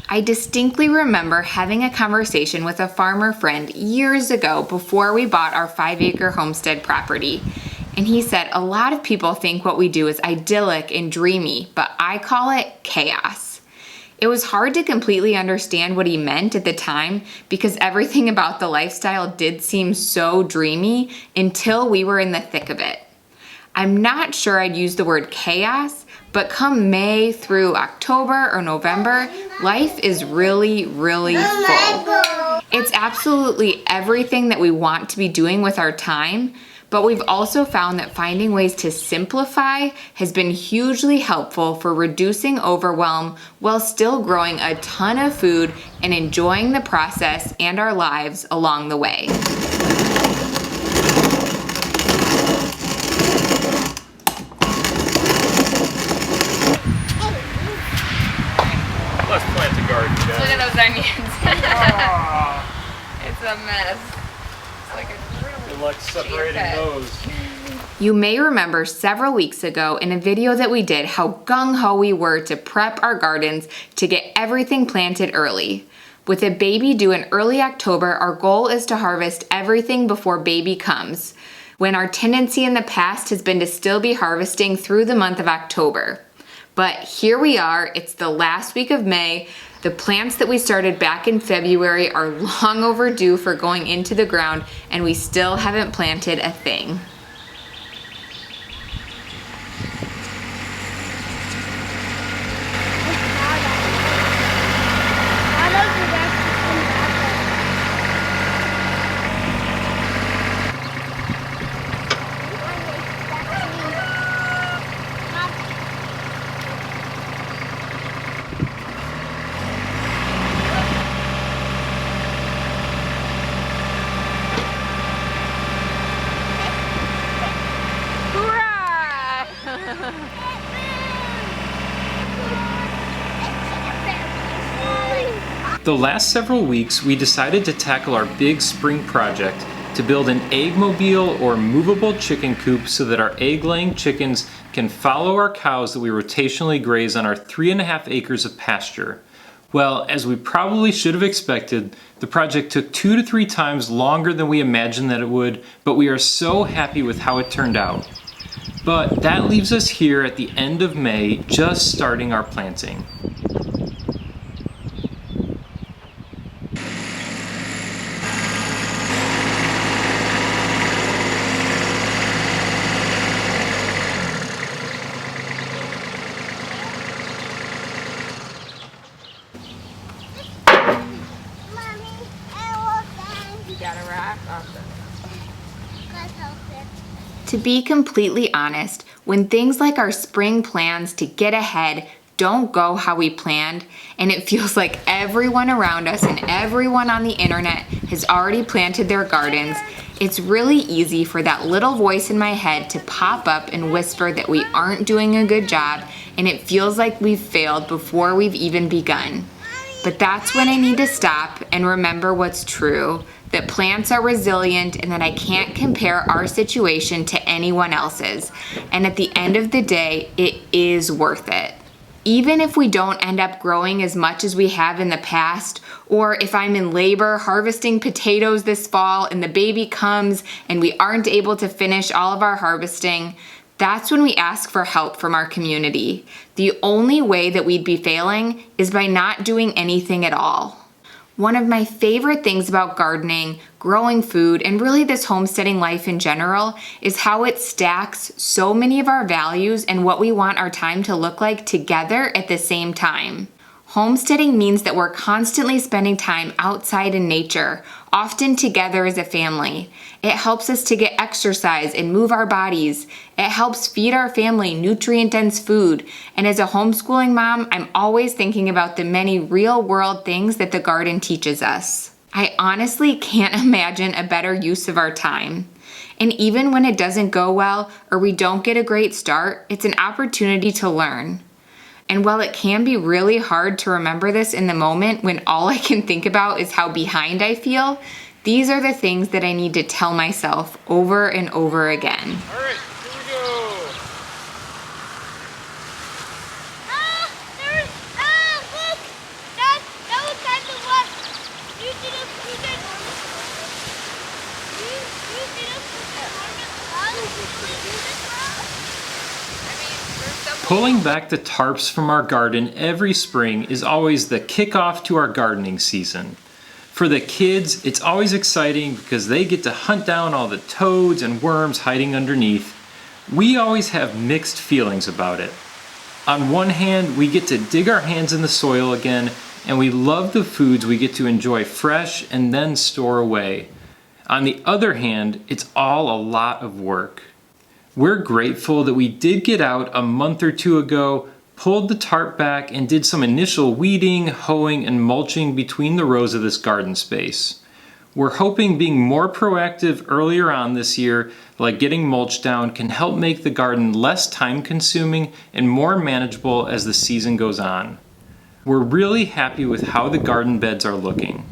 I distinctly remember having a conversation with a farmer friend years ago before we bought our 5-acre homestead property. And he said, a lot of people think what we do is idyllic and dreamy, but I call it chaos. It was hard to completely understand what he meant at the time because everything about the lifestyle did seem so dreamy until we were in the thick of it. I'm not sure I'd use the word chaos, but come May through October or November, life is really, really full. It's absolutely everything that we want to be doing with our time, but we've also found that finding ways to simplify has been hugely helpful for reducing overwhelm while still growing a ton of food and enjoying the process and our lives along the way. Let's plant the garden, guys. Look at those onions. It's a mess. It's like a Good luck separating those. You may remember several weeks ago in a video that we did how gung-ho we were to prep our gardens to get everything planted early. With a baby due in early October, our goal is to harvest everything before baby comes, when our tendency in the past has been to still be harvesting through the month of October. But here we are, it's the last week of May. The plants that we started back in February are long overdue for going into the ground, and we still haven't planted a thing. The last several weeks, we decided to tackle our big spring project to build an eggmobile or movable chicken coop so that our egg-laying chickens can follow our cows that we rotationally graze on our 3.5 acres of pasture. Well, as we probably should have expected, the project took 2 to 3 times longer than we imagined that it would, but we are so happy with how it turned out. But that leaves us here at the end of May, just starting our planting. To be completely honest, when things like our spring plans to get ahead don't go how we planned, and it feels like everyone around us and everyone on the internet has already planted their gardens, it's really easy for that little voice in my head to pop up and whisper that we aren't doing a good job, and it feels like we've failed before we've even begun. But that's when I need to stop and remember what's true, that plants are resilient and that I can't compare our situation to anyone else's. And at the end of the day, it is worth it. Even if we don't end up growing as much as we have in the past, or if I'm in labor harvesting potatoes this fall and the baby comes and we aren't able to finish all of our harvesting, that's when we ask for help from our community. The only way that we'd be failing is by not doing anything at all. One of my favorite things about gardening, growing food, and really this homesteading life in general is how it stacks so many of our values and what we want our time to look like together at the same time. Homesteading means that we're constantly spending time outside in nature, often together as a family. It helps us to get exercise and move our bodies. It helps feed our family nutrient-dense food. And as a homeschooling mom, I'm always thinking about the many real-world things that the garden teaches us. I honestly can't imagine a better use of our time. And even when it doesn't go well or we don't get a great start, it's an opportunity to learn. And while it can be really hard to remember this in the moment when all I can think about is how behind I feel, these are the things that I need to tell myself over and over again. All right, here we go. Look! Dad, Pulling back the tarps from our garden every spring is always the kickoff to our gardening season. For the kids, it's always exciting because they get to hunt down all the toads and worms hiding underneath. We always have mixed feelings about it. On one hand, we get to dig our hands in the soil again, and we love the foods we get to enjoy fresh and then store away. On the other hand, it's all a lot of work. We're grateful that we did get out a month or two ago, pulled the tarp back, and did some initial weeding, hoeing, and mulching between the rows of this garden space. We're hoping being more proactive earlier on this year, like getting mulch down, can help make the garden less time-consuming and more manageable as the season goes on. We're really happy with how the garden beds are looking.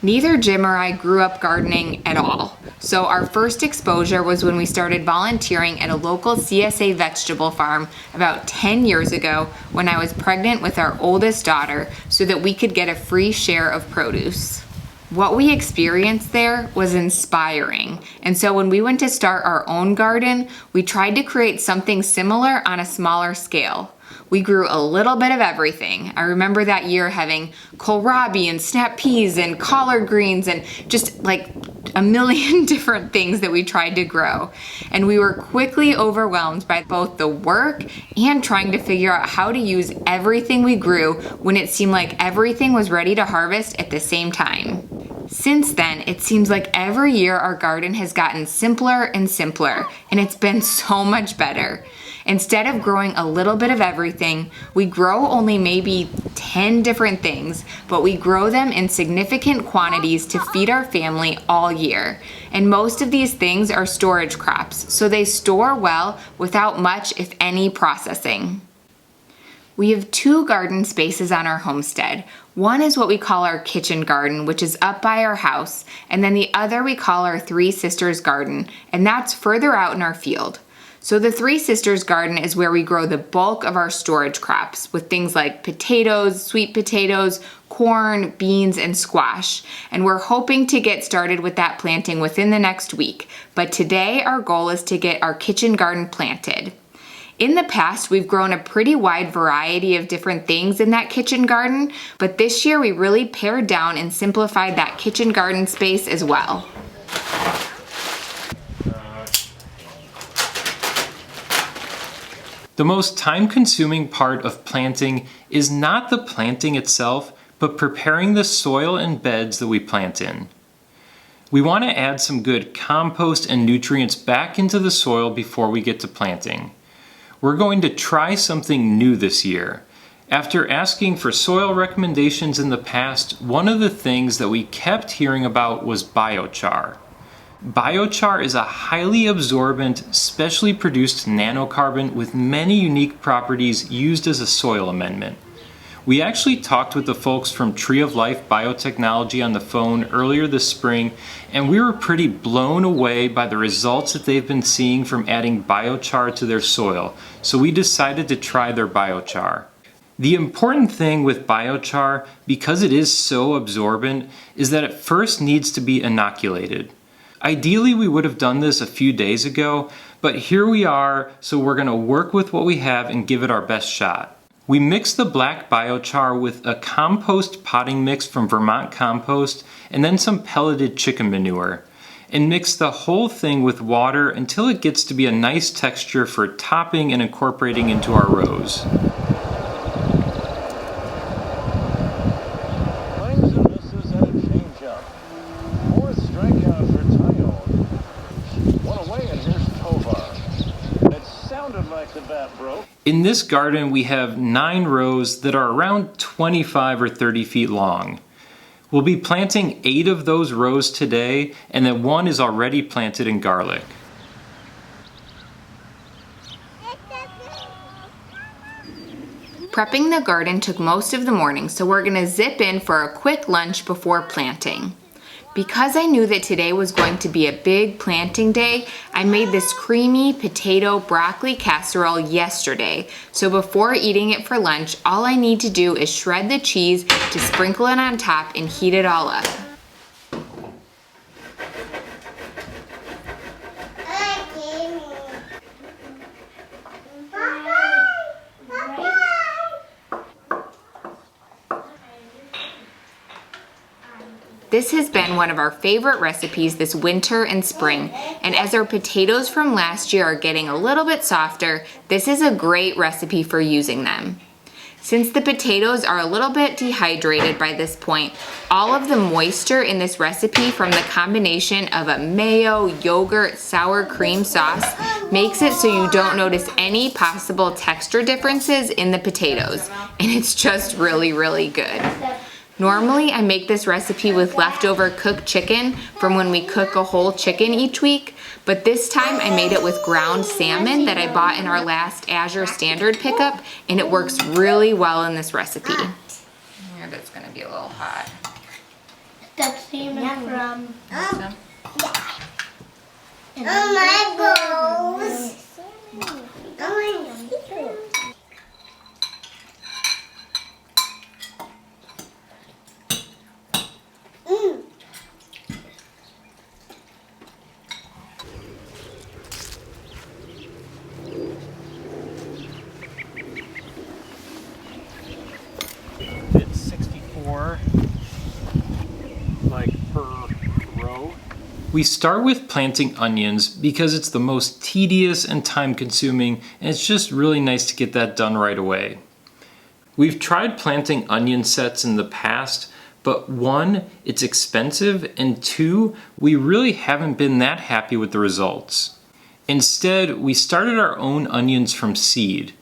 Neither Jim or I grew up gardening at all. So our first exposure was when we started volunteering at a local CSA vegetable farm about 10 years ago when I was pregnant with our oldest daughter so that we could get a free share of produce. What we experienced there was inspiring. And so when we went to start our own garden, we tried to create something similar on a smaller scale. We grew a little bit of everything. I remember that year having kohlrabi and snap peas and collard greens and just like a million different things that we tried to grow. And we were quickly overwhelmed by both the work and trying to figure out how to use everything we grew when it seemed like everything was ready to harvest at the same time. Since then, it seems like every year our garden has gotten simpler and simpler, and it's been so much better. Instead of growing a little bit of everything, we grow only maybe 10 different things, but we grow them in significant quantities to feed our family all year. And most of these things are storage crops, so they store well without much, if any, processing. We have 2 garden spaces on our homestead. One is what we call our kitchen garden, which is up by our house, and then the other we call our Three Sisters garden, and that's further out in our field. So the Three Sisters garden is where we grow the bulk of our storage crops with things like potatoes, sweet potatoes, corn, beans, and squash. And we're hoping to get started with that planting within the next week. But today our goal is to get our kitchen garden planted. In the past, we've grown a pretty wide variety of different things in that kitchen garden, but this year we really pared down and simplified that kitchen garden space as well. The most time-consuming part of planting is not the planting itself, but preparing the soil and beds that we plant in. We want to add some good compost and nutrients back into the soil before we get to planting. We're going to try something new this year. After asking for soil recommendations in the past, one of the things that we kept hearing about was biochar. Biochar is a highly absorbent, specially produced nanocarbon with many unique properties used as a soil amendment. We actually talked with the folks from Tree of Life Biotechnology on the phone earlier this spring, and we were pretty blown away by the results that they've been seeing from adding biochar to their soil, so we decided to try their biochar. The important thing with biochar, because it is so absorbent, is that it first needs to be inoculated. Ideally, we would have done this a few days ago, but here we are, so we're going to work with what we have and give it our best shot. We mixed the black biochar with a compost potting mix from Vermont Compost and then some pelleted chicken manure, and mix the whole thing with water until it gets to be a nice texture for topping and incorporating into our rows. In this garden, we have 9 rows that are around 25 or 30 feet long. We'll be planting 8 of those rows today, and then 1 is already planted in garlic. Prepping the garden took most of the morning, so we're gonna zip in for a quick lunch before planting. Because I knew that today was going to be a big planting day, I made this creamy potato broccoli casserole yesterday. So before eating it for lunch, all I need to do is shred the cheese to sprinkle it on top and heat it all up. This has been one of our favorite recipes this winter and spring, and as our potatoes from last year are getting a little bit softer, this is a great recipe for using them. Since the potatoes are a little bit dehydrated by this point, all of the moisture in this recipe from the combination of a mayo, yogurt, sour cream sauce makes it so you don't notice any possible texture differences in the potatoes, and it's just really, really good. Normally, I make this recipe with leftover cooked chicken from when we cook a whole chicken each week, but this time I made it with ground salmon that I bought in our last Azure Standard pickup, and it works really well in this recipe. Here, that's gonna be a little hot. That's salmon from... Awesome. Oh my goes! Oh my goes! It's 64 like per row. We start with planting onions because it's the most tedious and time consuming, and it's just really nice to get that done right away. We've tried planting onion sets in the past, but one, it's expensive, and two, we really haven't been that happy with the results. Instead, we started our own onions from seed.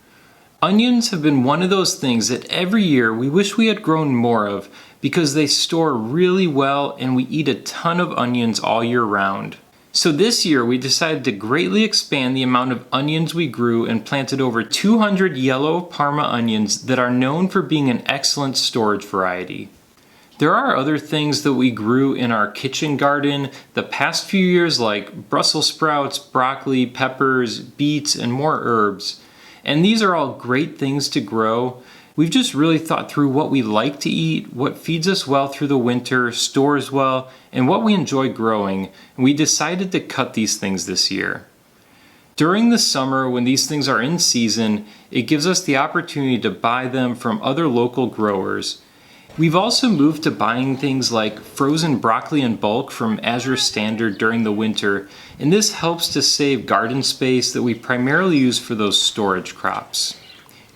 Onions have been one of those things that every year we wish we had grown more of because they store really well and we eat a ton of onions all year round. So this year we decided to greatly expand the amount of onions we grew and planted over 200 yellow Parma onions that are known for being an excellent storage variety. There are other things that we grew in our kitchen garden the past few years like Brussels sprouts, broccoli, peppers, beets, and more herbs. And these are all great things to grow. We've just really thought through what we like to eat, what feeds us well through the winter, stores well, and what we enjoy growing, and we decided to cut these things this year. During the summer, when these things are in season, it gives us the opportunity to buy them from other local growers. We've also moved to buying things like frozen broccoli in bulk from Azure Standard during the winter, and this helps to save garden space that we primarily use for those storage crops.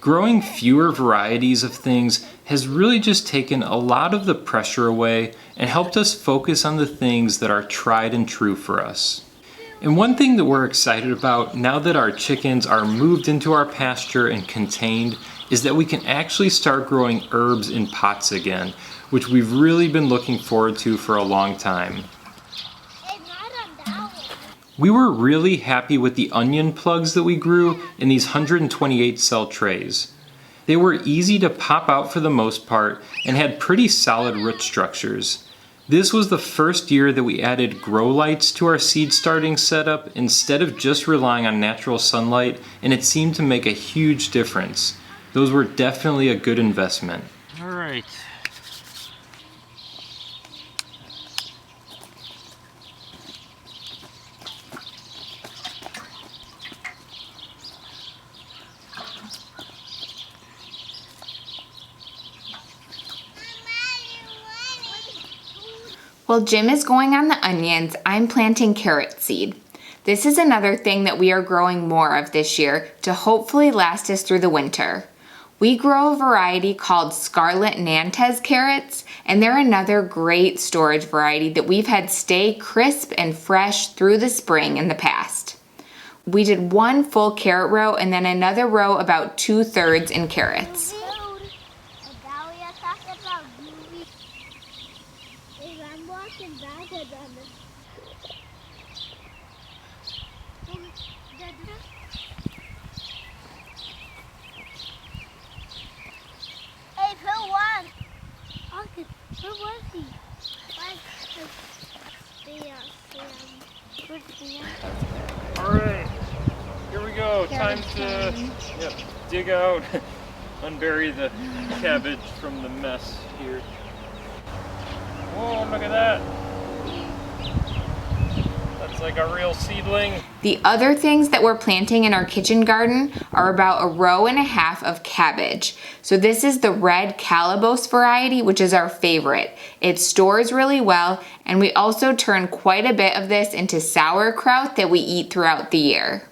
Growing fewer varieties of things has really just taken a lot of the pressure away and helped us focus on the things that are tried and true for us. And one thing that we're excited about now that our chickens are moved into our pasture and contained is that we can actually start growing herbs in pots again, which we've really been looking forward to for a long time. We were really happy with the onion plugs that we grew in these 128 cell trays. They were easy to pop out for the most part and had pretty solid root structures. This was the first year that we added grow lights to our seed starting setup instead of just relying on natural sunlight, and it seemed to make a huge difference. Those were definitely a good investment. All right. While Jim is going on the onions, I'm planting carrot seed. This is another thing that we are growing more of this year to hopefully last us through the winter. We grow a variety called Scarlet Nantes carrots, and they're another great storage variety that we've had stay crisp and fresh through the spring in the past. We did one full carrot row and then another row about 2/3 in carrots. Where was he? Alright, here we go. Time to dig out, unbury the cabbage from the mess here. Whoa, look at that. That's like a real seedling. The other things that we're planting in our kitchen garden are about 1.5 rows of cabbage. So this is the red Calabos variety, which is our favorite. It stores really well, and we also turn quite a bit of this into sauerkraut that we eat throughout the year.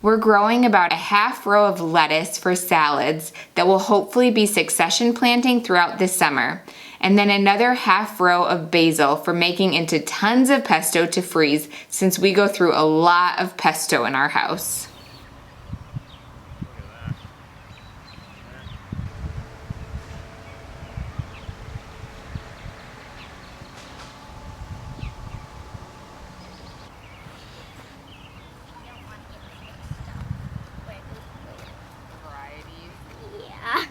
We're growing about 1/2 row of lettuce for salads that will hopefully be succession planting throughout this summer. And then another 1/2 row of basil for making into tons of pesto to freeze, since we go through a lot of pesto in our house. Yeah.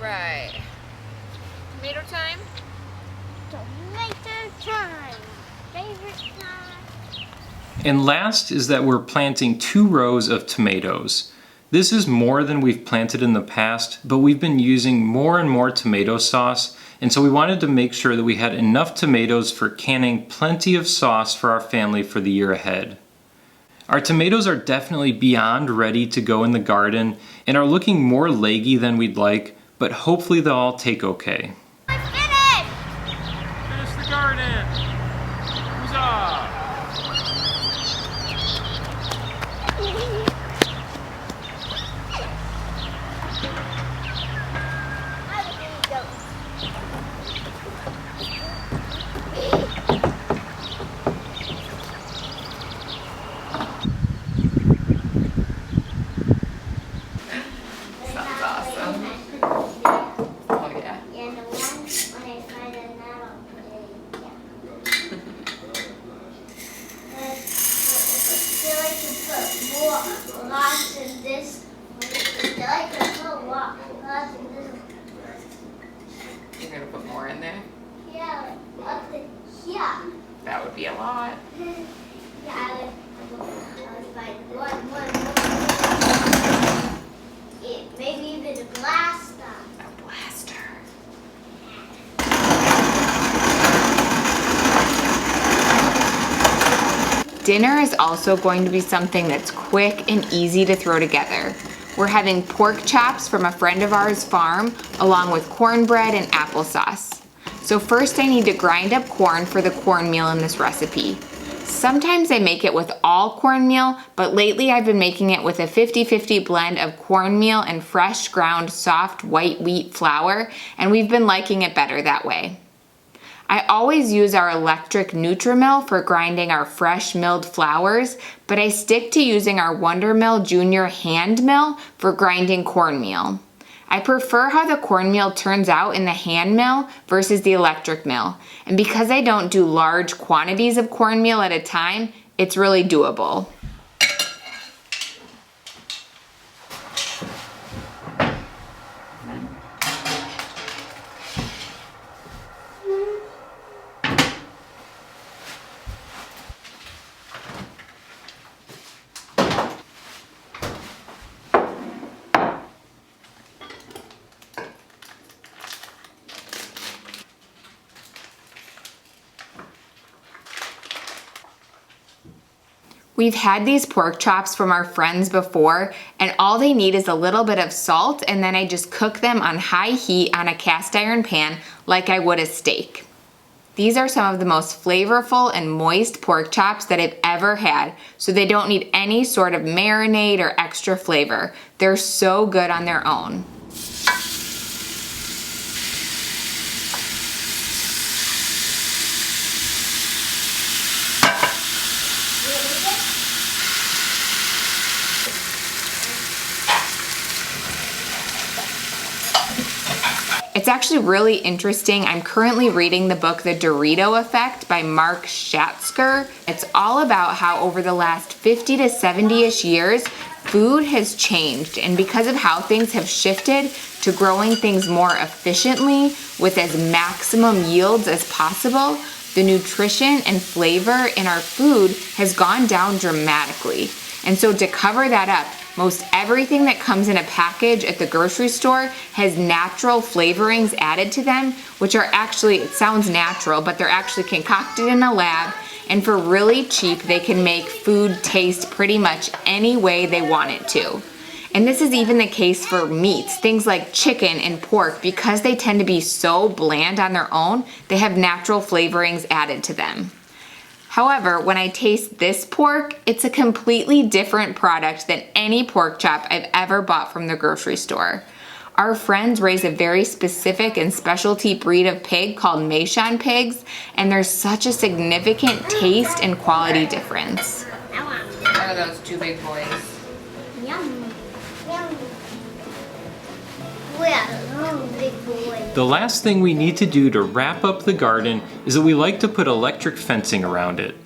Right. Tomato time? Tomato time. Favorite time. And last is that we're planting 2 rows of tomatoes. This is more than we've planted in the past, but we've been using more and more tomato sauce, and so we wanted to make sure that we had enough tomatoes for canning plenty of sauce for our family for the year ahead. Our tomatoes are definitely beyond ready to go in the garden and are looking more leggy than we'd like, but hopefully they'll all take okay. I finished. Finish the garden! Huzzah! Sounds awesome. Oh yeah. And the one when I find a nut, I'll put it in. I feel like to put more lots in this. I feel like to put lots in this. You're gonna put more in there? Yeah, like up to here. That would be a lot. Yeah, I would find one. Maybe even a blaster. A blaster. Dinner is also going to be something that's quick and easy to throw together. We're having pork chops from a friend of ours' farm, along with cornbread and applesauce. So first I need to grind up corn for the cornmeal in this recipe. Sometimes I make it with all cornmeal, but lately I've been making it with a 50-50 blend of cornmeal and fresh ground soft white wheat flour, and we've been liking it better that way. I always use our electric Nutrimill for grinding our fresh milled flours, but I stick to using our Wondermill Junior hand mill for grinding cornmeal. I prefer how the cornmeal turns out in the hand mill versus the electric mill, and because I don't do large quantities of cornmeal at a time, it's really doable. We've had these pork chops from our friends before, and all they need is a little bit of salt, and then I just cook them on high heat on a cast iron pan like I would a steak. These are some of the most flavorful and moist pork chops that I've ever had, so they don't need any sort of marinade or extra flavor. They're so good on their own. It's actually really interesting. I'm currently reading the book The Dorito Effect by Mark Schatzker. It's all about how over the last 50 to 70-ish years, food has changed, and because of how things have shifted to growing things more efficiently with as maximum yields as possible, the nutrition and flavor in our food has gone down dramatically. And so to cover that up, most everything that comes in a package at the grocery store has natural flavorings added to them, which are actually, it sounds natural, but they're actually concocted in a lab, and for really cheap, they can make food taste pretty much any way they want it to. And this is even the case for meats, things like chicken and pork. Because they tend to be so bland on their own, they have natural flavorings added to them. However, when I taste this pork, it's a completely different product than any pork chop I've ever bought from the grocery store. Our friends raise a very specific and specialty breed of pig called Meishan pigs, and there's such a significant taste and quality difference. What are those two big boys? Yum. Yum. We are big boys. The last thing we need to do to wrap up the garden is that we like to put electric fencing around it.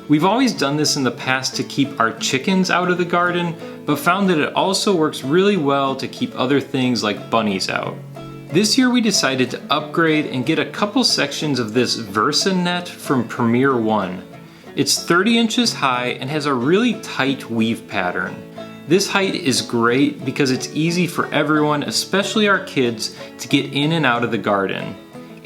We've always done this in the past to keep our chickens out of the garden, but found that it also works really well to keep other things like bunnies out. This year we decided to upgrade and get a couple sections of this Versa net from Premier One. It's 30 inches high and has a really tight weave pattern. This height is great because it's easy for everyone, especially our kids, to get in and out of the garden.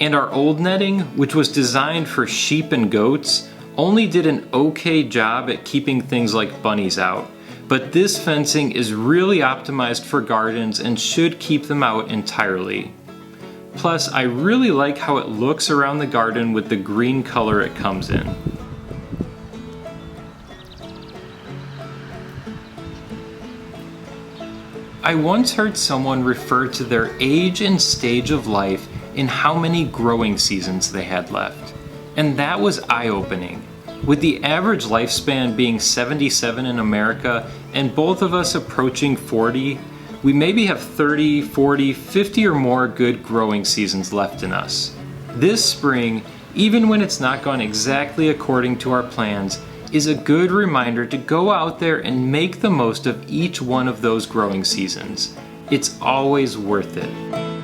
And our old netting, which was designed for sheep and goats, only did an okay job at keeping things like bunnies out. But this fencing is really optimized for gardens and should keep them out entirely. Plus, I really like how it looks around the garden with the green color it comes in. I once heard someone refer to their age and stage of life in how many growing seasons they had left. And that was eye-opening. With the average lifespan being 77 in America and both of us approaching 40, we maybe have 30, 40, 50 or more good growing seasons left in us. This spring, even when it's not gone exactly according to our plans, is a good reminder to go out there and make the most of each one of those growing seasons. It's always worth it.